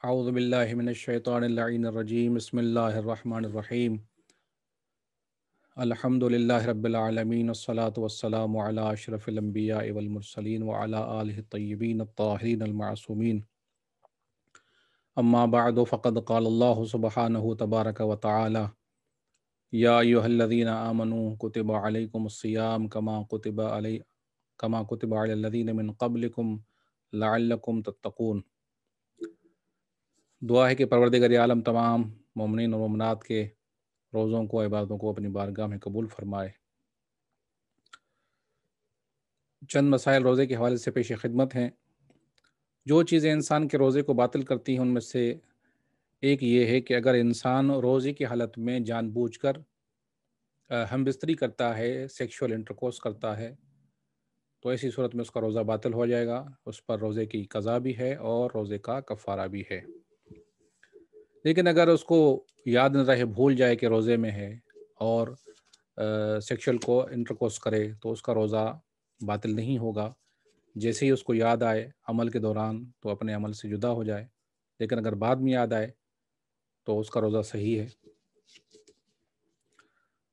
اعوذ باللہ من الشیطان اللعین الرجیم بسم اللہ الرحمن الرحیم الحمد للہ رب العالمین والصلاة والسلام علی اشرف الانبیاء والمرسلین وعلی آلہ الطیبین الطاہرین المعصومین اما بعد فقد قال اللہ سبحانہ تبارک وتعالی یا ایھا الذین آمنوا کتب علیکم الصیام کما کتب علی الذین من قبلکم لعلکم تتقون۔ دعا ہے کہ پروردگار عالم تمام مومنین اور مومنات کے روزوں کو، عبادتوں کو اپنی بارگاہ میں قبول فرمائے۔ چند مسائل روزے کے حوالے سے پیش خدمت ہیں۔ جو چیزیں انسان کے روزے کو باطل کرتی ہیں ان میں سے ایک یہ ہے کہ اگر انسان روزے کی حالت میں جان بوجھ کر ہم بستری کرتا ہے، سیکشول انٹرکورس کرتا ہے، تو ایسی صورت میں اس کا روزہ باطل ہو جائے گا۔ اس پر روزے کی قضا بھی ہے اور روزے کا کفارہ بھی ہے۔ لیکن اگر اس کو یاد نہ رہے، بھول جائے کہ روزے میں ہے اور سیکشل کو انٹرکورس کرے تو اس کا روزہ باطل نہیں ہوگا۔ جیسے ہی اس کو یاد آئے عمل کے دوران تو اپنے عمل سے جدا ہو جائے، لیکن اگر بعد میں یاد آئے تو اس کا روزہ صحیح ہے۔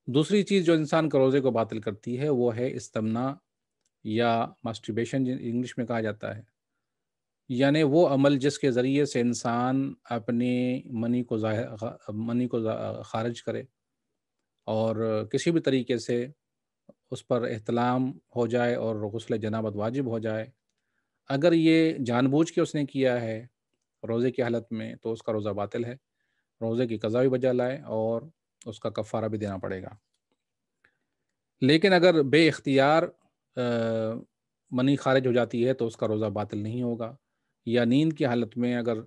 دوسری چیز جو انسان کے روزے کو باطل کرتی ہے وہ ہے استمنا یا ماسٹربیشن انگلش میں کہا جاتا ہے، یعنی وہ عمل جس کے ذریعے سے انسان اپنے منی کو خارج کرے اور کسی بھی طریقے سے اس پر احتلام ہو جائے اور غسل جنابت واجب ہو جائے۔ اگر یہ جان بوجھ کے اس نے کیا ہے روزے کی حالت میں تو اس کا روزہ باطل ہے، روزے کی قضا بھی بجا لائے اور اس کا کفارہ بھی دینا پڑے گا۔ لیکن اگر بے اختیار منی خارج ہو جاتی ہے تو اس کا روزہ باطل نہیں ہوگا، یا نیند کی حالت میں اگر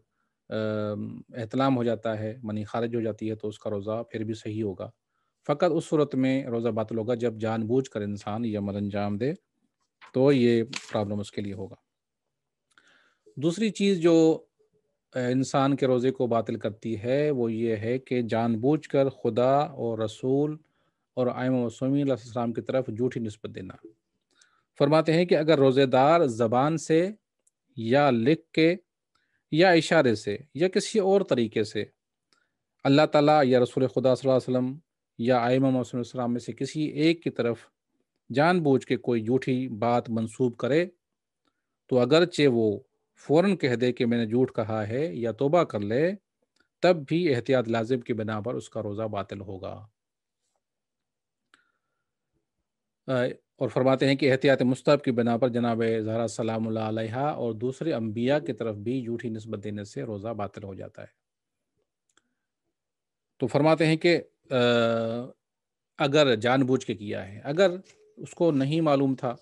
احتلام ہو جاتا ہے، منی خارج ہو جاتی ہے تو اس کا روزہ پھر بھی صحیح ہوگا۔ فقط اس صورت میں روزہ باطل ہوگا جب جان بوجھ کر انسان یہ عمل انجام دے، تو یہ پرابلم اس کے لیے ہوگا۔ دوسری چیز جو انسان کے روزے کو باطل کرتی ہے وہ یہ ہے کہ جان بوجھ کر خدا اور رسول اور ائمہ معصومین علیہ السلام کی طرف جھوٹی نسبت دینا۔ فرماتے ہیں کہ اگر روزے دار زبان سے یا لکھ کے یا اشارے سے یا کسی اور طریقے سے اللہ تعالیٰ یا رسول خدا صلی اللہ علیہ وسلم یا ائمہ معصومین علیہ السلام میں سے کسی ایک کی طرف جان بوجھ کے کوئی جھوٹی بات منسوب کرے تو اگرچہ وہ فوراً کہہ دے کہ میں نے جھوٹ کہا ہے یا توبہ کر لے، تب بھی احتیاط لازم کی بنا پر اس کا روزہ باطل ہوگا۔ اور فرماتے ہیں کہ احتیاط مستحب کی بنا پر جناب زہرا سلام اللہ علیہا اور دوسرے انبیاء کی طرف بھی جھوٹی نسبت دینے سے روزہ باطل ہو جاتا ہے۔ تو فرماتے ہیں کہ اگر جان بوجھ کے کیا ہے، اگر اس کو نہیں معلوم تھا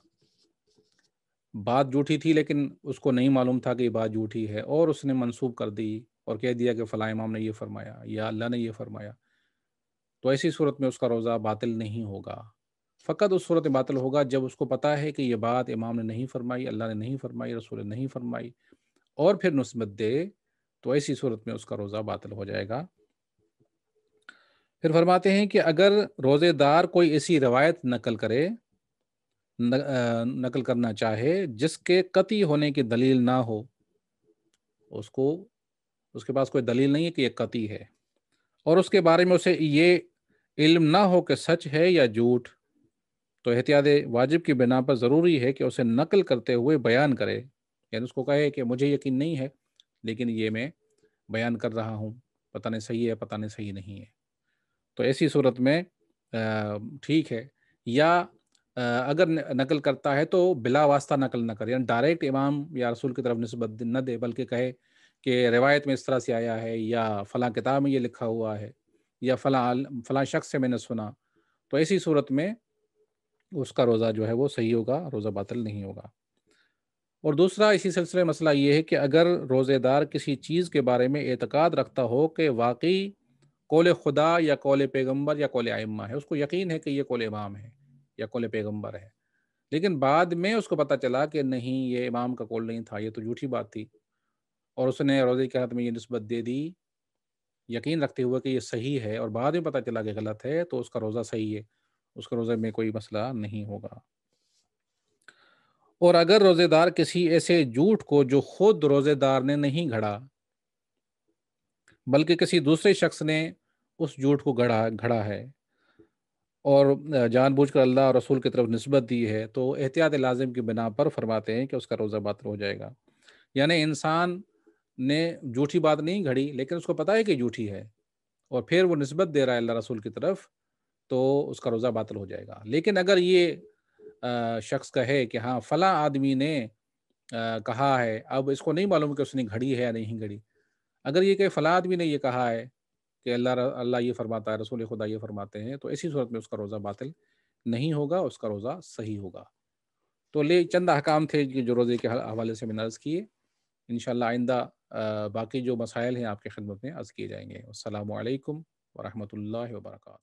بات جھوٹی تھی لیکن اس کو نہیں معلوم تھا کہ یہ بات جھوٹی ہے اور اس نے منسوب کر دی اور کہہ دیا کہ فلاں امام نے یہ فرمایا یا اللہ نے یہ فرمایا، تو ایسی صورت میں اس کا روزہ باطل نہیں ہوگا۔ فقط اس صورت میں باطل ہوگا جب اس کو پتہ ہے کہ یہ بات امام نے نہیں فرمائی، اللہ نے نہیں فرمائی، رسول نے نہیں فرمائی، اور پھر نسبت دے تو ایسی صورت میں اس کا روزہ باطل ہو جائے گا۔ پھر فرماتے ہیں کہ اگر روزے دار کوئی ایسی روایت نقل کرنا چاہے جس کے قطعی ہونے کی دلیل نہ ہو، اس کے پاس کوئی دلیل نہیں ہے کہ یہ قطعی ہے، اور اس کے بارے میں اسے یہ علم نہ ہو کہ سچ ہے یا جھوٹ، تو احتیاط واجب کی بنا پر ضروری ہے کہ اسے نقل کرتے ہوئے بیان کرے، یعنی اس کو کہے کہ مجھے یقین نہیں ہے لیکن یہ میں بیان کر رہا ہوں، پتہ نہیں صحیح ہے پتہ نہیں صحیح نہیں ہے، تو ایسی صورت میں ٹھیک ہے۔ یا اگر نقل کرتا ہے تو بلا واسطہ نقل نہ کرے، یعنی ڈائریکٹ امام یا رسول کی طرف نسبت نہ دے، بلکہ کہے کہ روایت میں اس طرح سے آیا ہے یا فلاں کتاب میں یہ لکھا ہوا ہے یا فلاں شخص سے میں نے سنا، تو ایسی صورت میں اس کا روزہ جو ہے وہ صحیح ہوگا، روزہ باطل نہیں ہوگا۔ اور دوسرا اسی سلسلے مسئلہ یہ ہے کہ اگر روزے دار کسی چیز کے بارے میں اعتقاد رکھتا ہو کہ واقعی قول خدا یا قول پیغمبر یا قول ائمہ ہے، اس کو یقین ہے کہ یہ قول امام ہے یا قول پیغمبر ہے، لیکن بعد میں اس کو پتہ چلا کہ نہیں یہ امام کا قول نہیں تھا، یہ تو جھوٹی بات تھی، اور اس نے روزے کی حالت میں یہ نسبت دے دی یقین رکھتے ہوئے کہ یہ صحیح ہے، اور بعد میں پتہ چلا کہ غلط ہے، تو اس کا روزہ صحیح ہے، اس کے روزے میں کوئی مسئلہ نہیں ہوگا۔ اور اگر روزے دار کسی ایسے جھوٹ کو جو خود روزے دار نے نہیں گھڑا بلکہ کسی دوسرے شخص نے اس جھوٹ کو گھڑا ہے اور جان بوجھ کر اللہ اور رسول کی طرف نسبت دی ہے، تو احتیاط لازم کی بنا پر فرماتے ہیں کہ اس کا روزہ باطل ہو جائے گا۔ یعنی انسان نے جھوٹی بات نہیں گھڑی، لیکن اس کو پتہ ہے کہ جھوٹی ہے، اور پھر وہ نسبت دے رہا ہے اللہ رسول کی طرف، تو اس کا روزہ باطل ہو جائے گا۔ لیکن اگر یہ شخص کہے کہ ہاں فلاں آدمی نے کہا ہے، اب اس کو نہیں معلوم کہ اس نے گھڑی ہے یا نہیں گھڑی، اگر یہ کہ فلاں آدمی نے یہ کہا ہے کہ اللہ یہ فرماتا ہے، رسول خدا یہ فرماتے ہیں، تو ایسی صورت میں اس کا روزہ باطل نہیں ہوگا، اس کا روزہ صحیح ہوگا۔ تو چند احکام تھے کہ جو روزے کے حوالے سے میں نے عرض کیے۔ انشاءاللہ آئندہ باقی جو مسائل ہیں آپ کی خدمت میں عرض کیے جائیں گے۔ السلام علیکم ورحمۃ اللہ وبرکاتہ۔